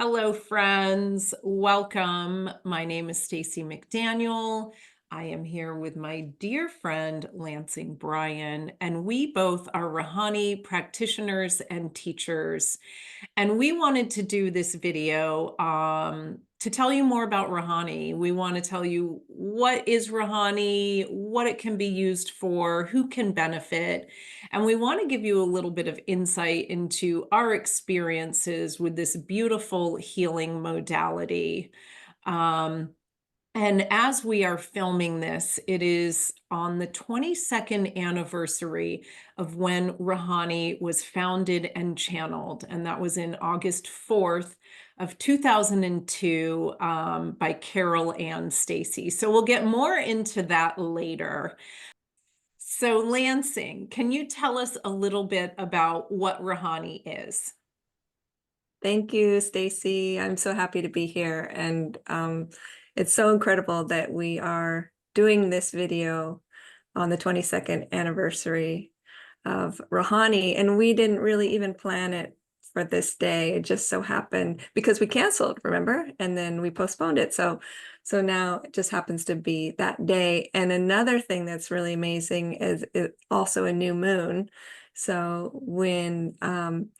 Hello, friends. Welcome. My name is Stacey McDaniel. I am here with my dear friend, Lansing Bryan, and we both are Rahanni practitioners and teachers. And we wanted to do this video to tell you more about Rahanni. We want to tell you what is Rahanni, what it can be used for, who can benefit. And we want to give you a little bit of insight into our experiences with this beautiful healing modality. Um, and as we are filming this, it is on the 22nd anniversary of when Rahanni was founded and channeled. And that was in August 4th of 2002 by Anne Stacey. So we'll get more into that later. So Lansing, can you tell us a little bit about what Rahanni is? Thank you, Stacey. I'm so happy to be here. And it's so incredible that we are doing this video on the 22nd anniversary of Rahanni. And we didn't really even plan it for this day. It just so happened because we canceled, remember? And then we postponed it. So now it just happens to be that day. And another thing that's really amazing is it's also a new moon. So when Anne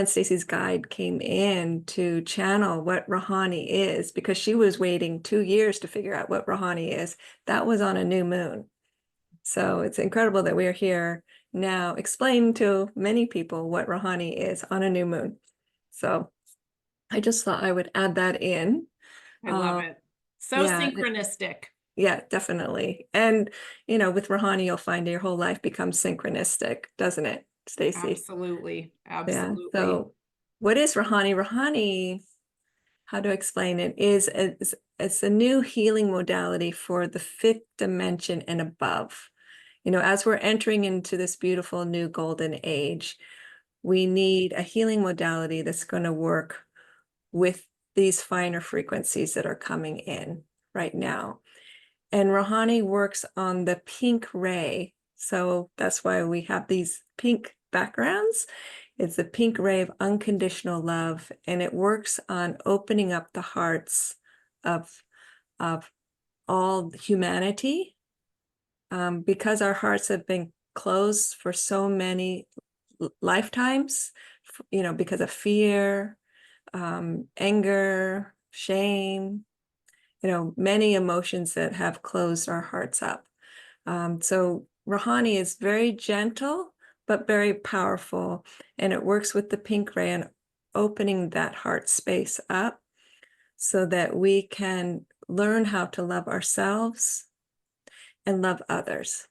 Stacey's guide came in to channel what Rahanni is, because she was waiting 2 years to figure out what Rahanni is. That was on a new moon. So it's incredible that we're here now explaining to many people what Rahanni is on a new moon. So I just thought I would add that in. I love it. So Yeah, synchronistic. yeah, definitely. And, with Rahanni, you'll find your whole life becomes synchronistic, doesn't it, Stacey? Absolutely. Yeah. Absolutely. So what is Rahanni? Rahanni, how to explain it, is it's a new healing modality for the fifth dimension and above. As we're entering into this beautiful new golden age, we need a healing modality that's going to work with these finer frequencies that are coming in right now. And Rahanni works on the pink ray. So that's why we have these pink backgrounds. It's the pink ray of unconditional love, and it works on opening up the hearts of all humanity, because our hearts have been closed for so many lifetimes, because of fear, anger, shame, many emotions that have closed our hearts up. So Rahanni is very gentle, but very powerful. And it works with the pink ray and opening that heart space up so that we can learn how to love ourselves and love others.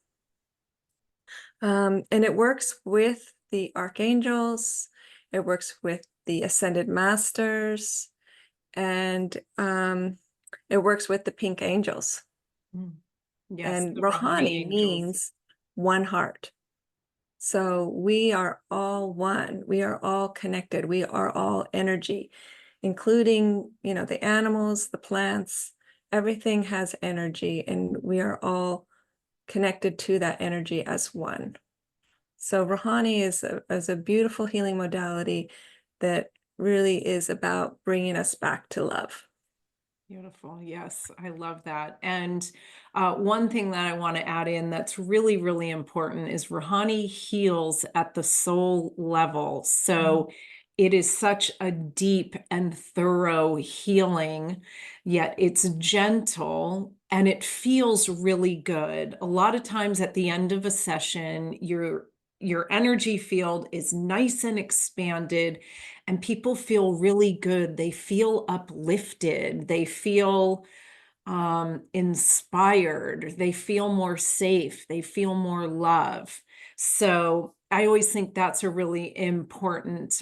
And it works with the archangels, it works with the ascended masters, and it works with the pink angels. Yes, And the Rahanni Rahanni angels. means one heart. So we are all one. We are all connected. We are all energy, including, the animals, the plants, everything has energy, and we are all connected to that energy as one. So Rahanni is a beautiful healing modality that really is about bringing us back to love. Beautiful. Yes, I love that. And one thing that I want to add in that's really, really important is Rahanni heals at the soul level. So it is such a deep and thorough healing, yet it's gentle and it feels really good. A lot of times at the end of a session, your energy field is nice and expanded and people feel really good. They feel uplifted. They feel inspired. They feel more safe. They feel more love. So I always think that's a really important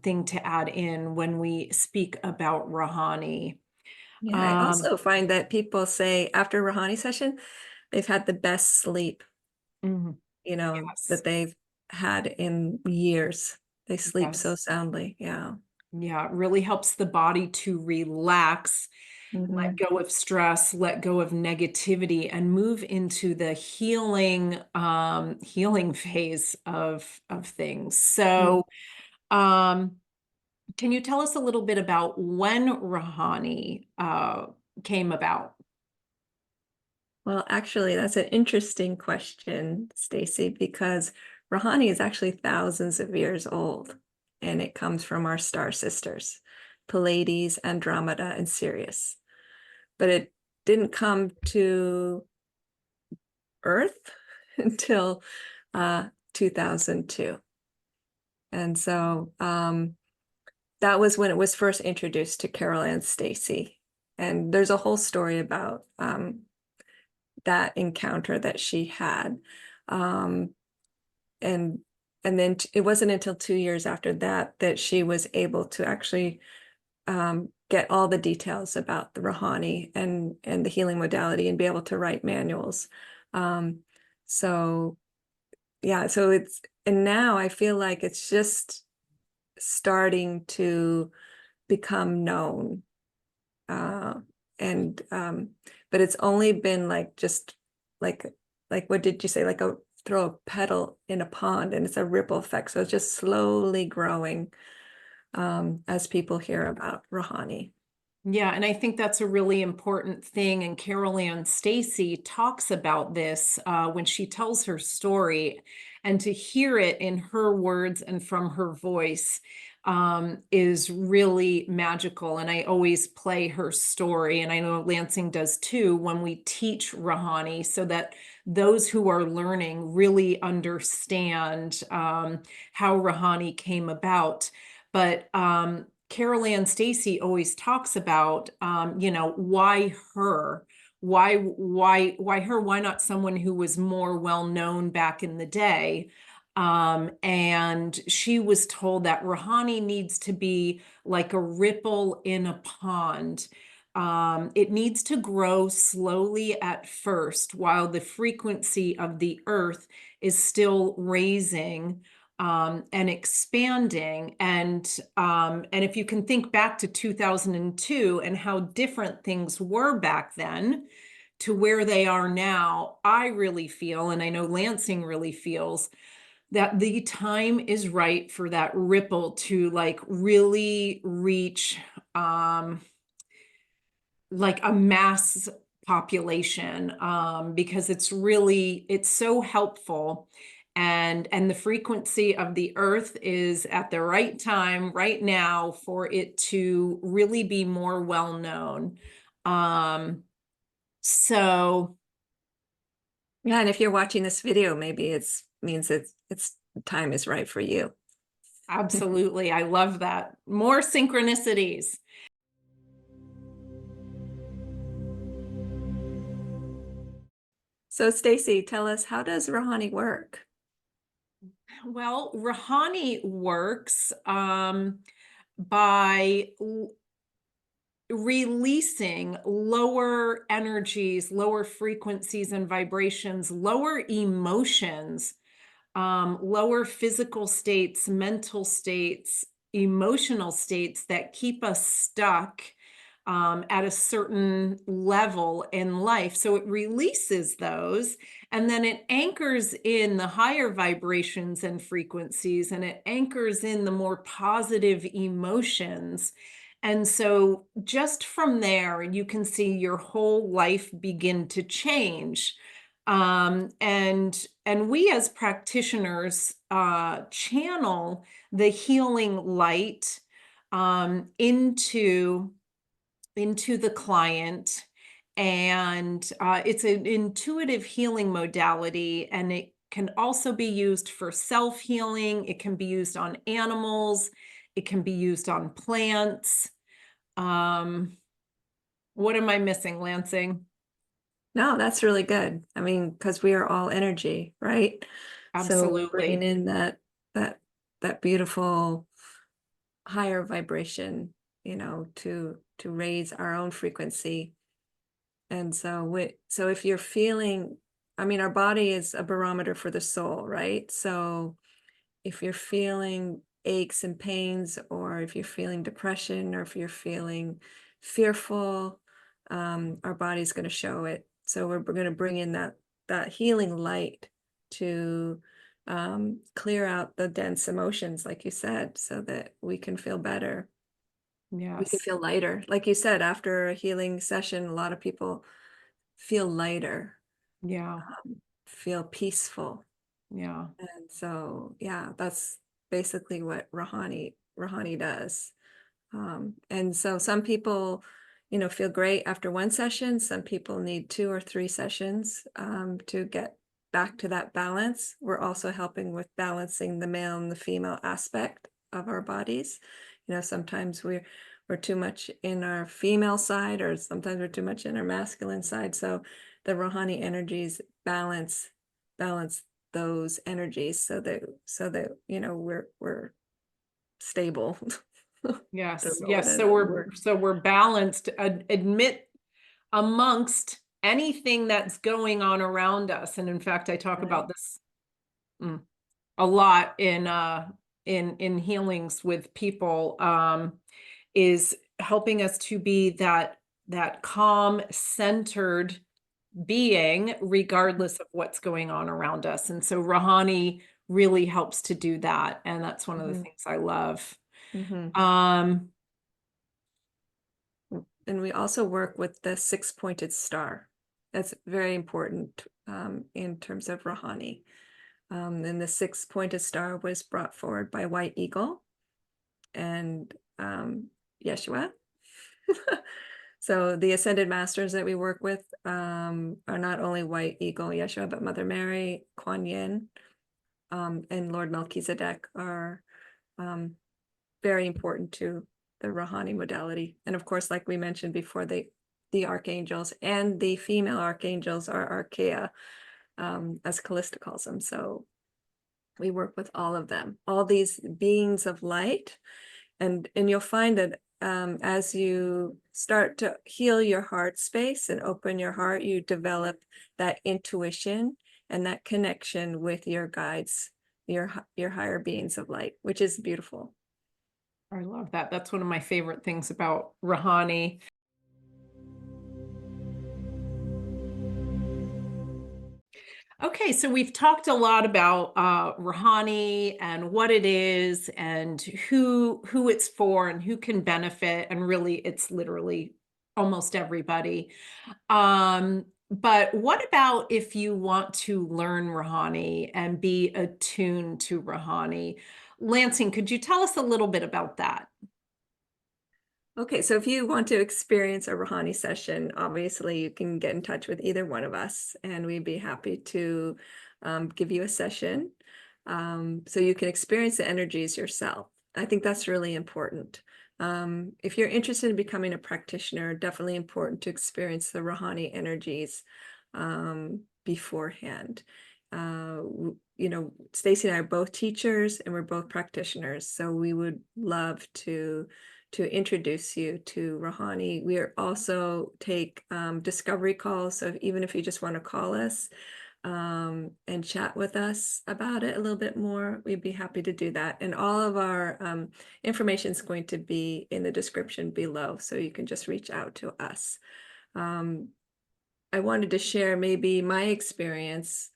thing to add in when we speak about Rahanni. Yeah, I also find that people say after Rahanni session, they've had the best sleep, Mhm. that Yes. they've had in years. They sleep so Yes. soundly. Yeah. Yeah, it really helps the body to relax, let go of stress, let go of negativity, and move into the healing phase of things. So, um, Can you tell us a little bit about when Rahanni came about? Well, actually, that's an interesting question, Stacey, because Rouhani is actually thousands of years old, and it comes from our star sisters, Pleiades, Andromeda, and Sirius. But it didn't come to Earth until 2002. And so that was when it was first introduced to Anne Stacey. And there's a whole story about that encounter that she had. Um, and then it wasn't until 2 years after that that she was able to actually get all the details about the Rahanni and the healing modality and be able to write manuals. Um, so yeah, so and now I feel like it's just starting to become known. Uh, and but it's only been like just like what did you say, like a throw a petal in a pond, and it's a ripple effect, so it's just slowly growing as people hear about Rouhani. Yeah, and I think that's a really important thing. And Anne Stacey talks about this when she tells her story, and to hear it in her words and from her voice is really magical. And I always play her story, and I know Lansing does too, when we teach Rahanni, so that those who are learning really understand how Rahanni came about. But Anne Stacey always talks about, why her? Why her? Why not someone who was more well known back in the day? And she was told that Rahanni needs to be like a ripple in a pond. It needs to grow slowly at first while the frequency of the earth is still raising and expanding. And if you can think back to 2002 and how different things were back then to where they are now, I really feel, and I know Lansing really feels, that the time is right for that ripple to like really reach like a mass population, because it's so helpful, and the frequency of the earth is at the right time right now for it to really be more well known. So Yeah, and if you're watching this video, maybe it's means it's time is right for you. absolutely, I love that. More synchronicities. So Stacey, tell us, how does Rouhani work? Well, Rahanni works by releasing lower energies, lower frequencies and vibrations, lower emotions, lower physical states, mental states, emotional states that keep us stuck at a certain level in life. So it releases those, and then it anchors in the higher vibrations and frequencies, and it anchors in the more positive emotions. And so just from there, you can see your whole life begin to change. And we as practitioners channel the healing light into the client. And it's an intuitive healing modality, and it can also be used for self-healing. It can be used on animals. It can be used on plants. Um, what am I missing, Lansing? No, that's really good. I mean, because we are all energy, right? So we're bringing Absolutely. in that that beautiful higher vibration, to raise our own frequency. And so if you're feeling, I mean, our body is a barometer for the soul, right? So if you're feeling aches and pains, or if you're feeling depression, or if you're feeling fearful, our body's going to show it. So we're going to bring in that healing light to clear out the dense emotions, like you said, so that we can feel better. We can Yes. feel lighter. Like you said, after a healing session, a lot of people feel lighter, Yeah. feel peaceful. Yeah. And so, yeah, that's basically what Rahanni does. And so some people, feel great after one session. Some people need 2 or 3 sessions to get back to that balance. We're also helping with balancing the male and the female aspect of our bodies. Sometimes we're too much in our female side, or sometimes we're too much in our masculine side. So the Rohani energies balance those energies so that we're stable. Yes. Don't know what Yes. So another word. we're balanced, admit amongst anything that's going on around us. And in fact, I talk Right. about this a lot in healings with people, is helping us to be that calm, centered being, regardless of what's going on around us. And so Rahani really helps to do that. And that's one of the Mhm, things I love. mhm. Um, And we also work with the 6-pointed star. That's very important in terms of Rahani. And the 6-pointed star was brought forward by White Eagle and Yeshua. So the ascended masters that we work with are not only White Eagle, Yeshua, but Mother Mary, Kuan Yin, and Lord Melchizedek are very important to the Rahani modality. And of course, like we mentioned before, the archangels and the female archangels are archaea, as Callista calls them. So we work with all of them, all these beings of light. And you'll find that as you start to heal your heart space and open your heart, you develop that intuition and that connection with your guides, your higher beings of light, which is beautiful. I love that. That's one of my favorite things about Rahani. Okay, so we've talked a lot about Rahani and what it is and who it's for and who can benefit, and really it's literally almost everybody. But what about if you want to learn Rahani and be attuned to Rahani? Lansing, could you tell us a little bit about that? Okay, so if you want to experience a Rahani session, obviously you can get in touch with either one of us, and we'd be happy to give you a session so you can experience the energies yourself. I think that's really important. If you're interested in becoming a practitioner, definitely important to experience the Rahani energies beforehand. Stacey and I are both teachers and we're both practitioners, so we would love to introduce you to Rahani. We are also take discovery calls. So even if you just want to call us and chat with us about it a little bit more, we'd be happy to do that. And all of our information is going to be in the description below, so you can just reach out to us. I wanted to share maybe my experience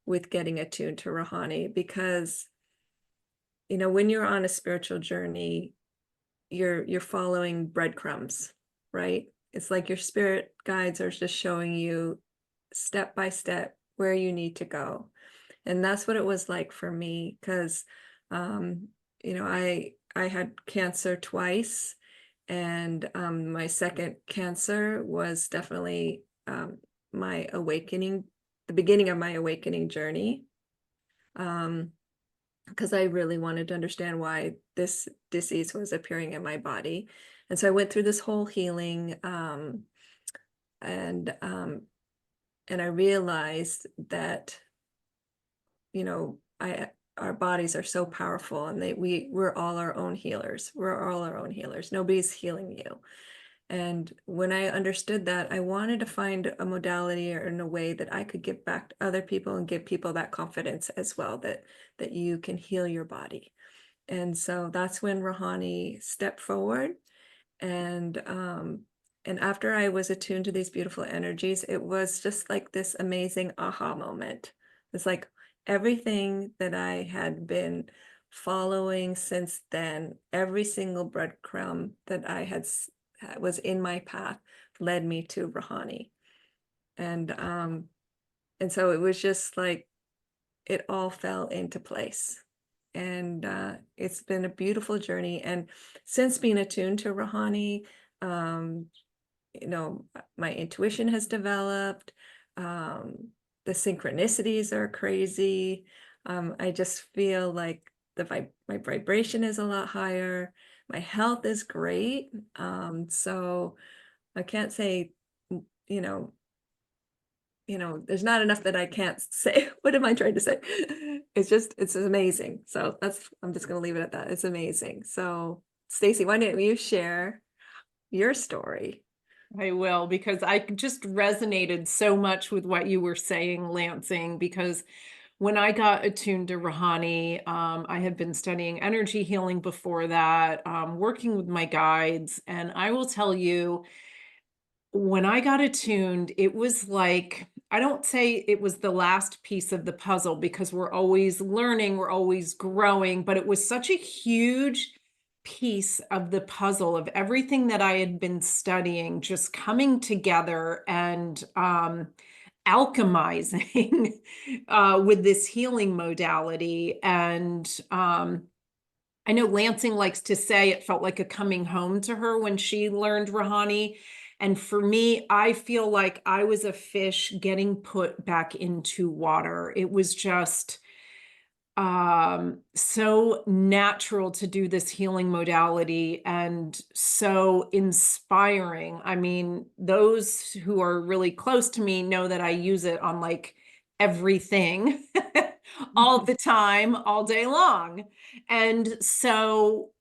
with getting attuned to Rahani, because when you're on a spiritual journey, you're following breadcrumbs, right? It's like your spirit guides are just showing you step by step where you need to go. And that's what it was like for me, because I had cancer twice, and my second cancer was definitely my awakening, the beginning of my awakening journey. Because I really wanted to understand why this disease was appearing in my body. And so I went through this whole healing, and I realized that, our bodies are so powerful, and we're all our own healers. We're all our own healers. Nobody's healing you. And when I understood that, I wanted to find a modality or in a way that I could give back to other people and give people that confidence as well, that you can heal your body. And so that's when Rahani stepped forward. And after I was attuned to these beautiful energies, it was just like this amazing aha moment. It's like everything that I had been following since then, every single breadcrumb that I had was in my path led me to Rahanni. And so it was just like it all fell into place. And it's been a beautiful journey. And since being attuned to Rahanni, you know, my intuition has developed. The synchronicities are crazy. I just feel like my vibration is a lot higher. My health is great. So I can't say, you know, there's not enough that I can't say. What am I trying to say? It's amazing. So I'm just going to leave it at that. It's amazing. So Stacey, why don't you share your story? I will, because I just resonated so much with what you were saying, Lansing, because when I got attuned to Rahanni, I had been studying energy healing before that, working with my guides. And I will tell you, when I got attuned, it was like, I don't say it was the last piece of the puzzle because we're always learning, we're always growing, but it was such a huge piece of the puzzle of everything that I had been studying just coming together and alchemizing with this healing modality. And I know Lansing likes to say it felt like a coming home to her when she learned Rahanni. And for me, I feel like I was a fish getting put back into water. It was just so natural to do this healing modality and so inspiring. I mean, those who are really close to me know that I use it on like everything all the time, all day long. And so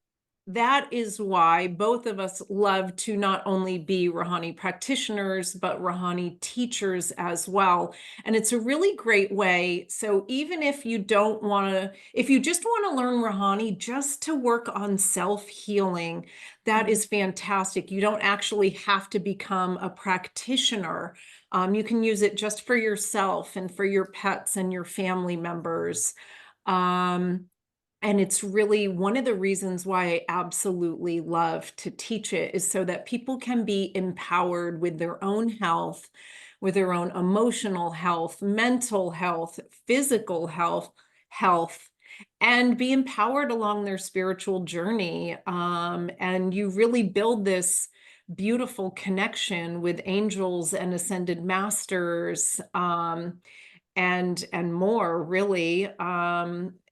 that is why both of us love to not only be Rahanni practitioners, but Rahanni teachers as well. And it's a really great way. So even if you don't want to, if you just want to learn Rahanni just to work on self-healing, that is fantastic. You don't actually have to become a practitioner. You can use it just for yourself and for your pets and your family members. And it's really one of the reasons why I absolutely love to teach it is so that people can be empowered with their own health, with their own emotional health, mental health, physical health, and be empowered along their spiritual journey. And you really build this beautiful connection with angels and ascended masters. And more really.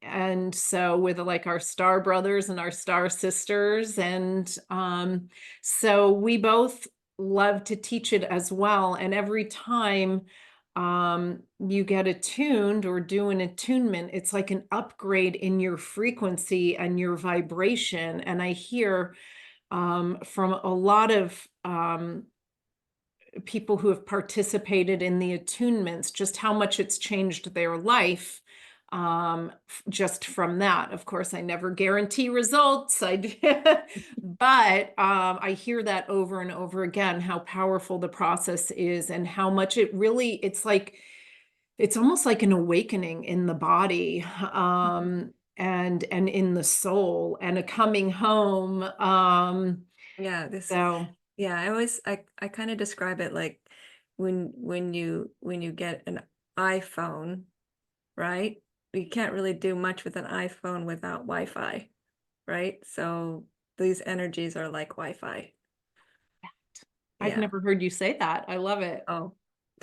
And so with like our star brothers and our star sisters. And so we both love to teach it as well. And every time you get attuned or do an attunement, it's like an upgrade in your frequency and your vibration. And I hear from a lot of people who have participated in the attunements, just how much it's changed their life just from that. Of course, I never guarantee results. But I hear that over and over again, how powerful the process is and how much it really, it's almost like an awakening in the body and in the soul and a coming home. Yeah, So I kind of describe it like when you get an iPhone, right? You can't really do much with an iPhone without Wi-Fi, right? So these energies are like Wi-Fi. I've Yeah. never heard you say that. I love it. Oh,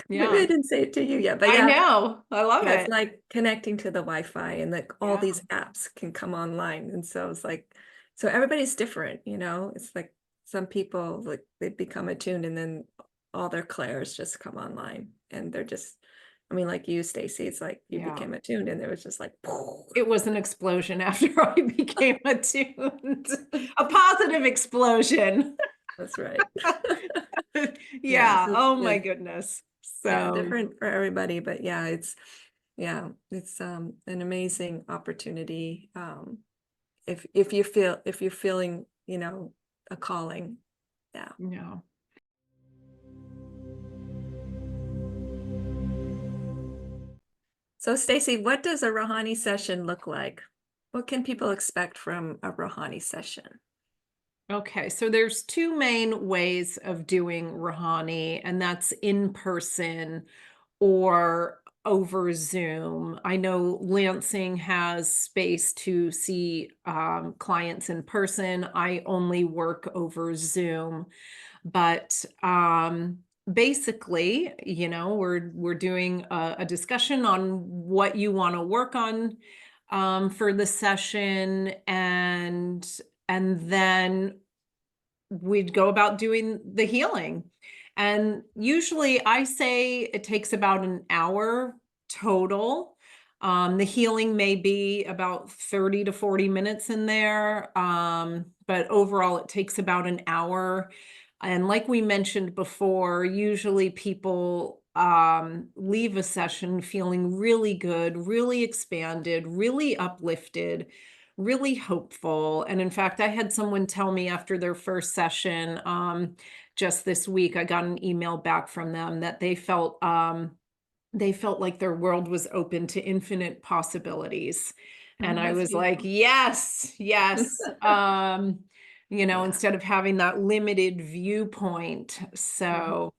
maybe I Yeah. didn't say it to you yet, but I yeah, know. I love yeah, it's it. like connecting to the Wi-Fi and like all Yeah. these apps can come online. And so it's like, so everybody's different, you know, it's like some people like they become attuned and then all their clairs just come online and they're just, I mean, like you, Stacey, it's like you Yeah. became attuned and it was just like, It was an explosion after I became attuned. A positive explosion. that's right. Yeah, Yeah. so Oh my yeah, goodness. yeah, So, different for everybody, but yeah, it's an amazing opportunity. If you're feeling, you know, a calling. Yeah. yeah. So Stacey, what does a Rahanni session look like? What can people expect from a Rahanni session? Okay, so there's two main ways of doing Rahanni, and that's in person or over Zoom. I know Lansing has space to see clients in person. I only work over Zoom, but basically, we're doing a discussion on what you want to work on for the session, and then we'd go about doing the healing. And usually I say it takes about an hour total. The healing may be about 30 to 40 minutes in there. But overall it takes about an hour. And like we mentioned before, usually people leave a session feeling really good, really expanded, really uplifted, really hopeful. And in fact, I had someone tell me after their first session, just this week, I got an email back from them that they felt like their world was open to infinite possibilities. And Oh, I that's was like, beautiful. yes, yes. Yeah. Instead of having that limited viewpoint. Mhm. So,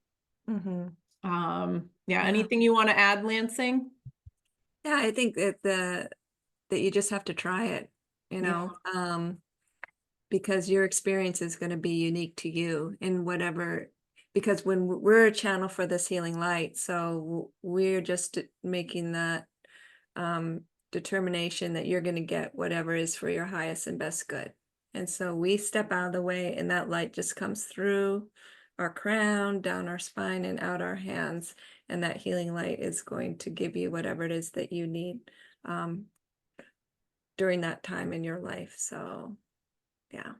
Mhm. yeah, Yeah. anything you want to add, Lansing? Yeah, I think that you just have to try it, you Yeah. know, because your experience is going to be unique to you in whatever, because when we're a channel for this healing light, so we're just making that um, determination that you're going to get whatever is for your highest and best good. And so we step out of the way and that light just comes through our crown, down our spine and out our hands. And that healing light is going to give you whatever it is that you need um, during that time in your life. So, yeah.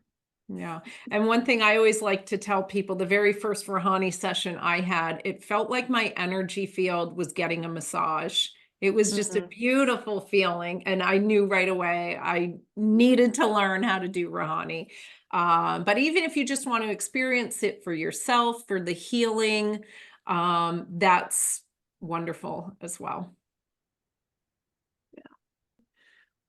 Yeah. And one thing I always like to tell people, the very first Rahanni session I had, it felt like my energy field was getting a massage. It was just a Mhm. beautiful feeling. And I knew right away I needed to learn how to do Rahanni. But even if you just want to experience it for yourself, for the healing, that's wonderful as well.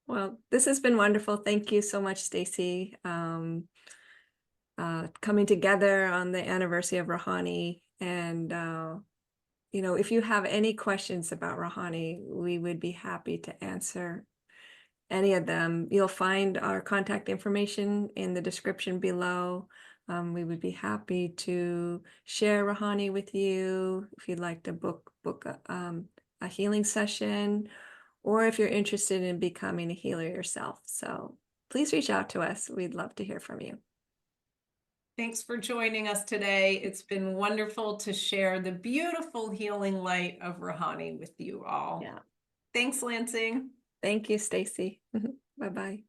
Well, this has been wonderful. Thank you so much, Stacey. Coming together on the anniversary of Rahanni. And, if you have any questions about Rahanni, we would be happy to answer any of them. You'll find our contact information in the description below. We would be happy to share Rahanni with you if you'd like to book a healing session, or if you're interested in becoming a healer yourself. So please reach out to us. We'd love to hear from you. Thanks for joining us today. It's been wonderful to share the beautiful healing light of Rahanni with you all. Yeah. Thanks, Lansing. Thank you, Stacey. Bye-bye.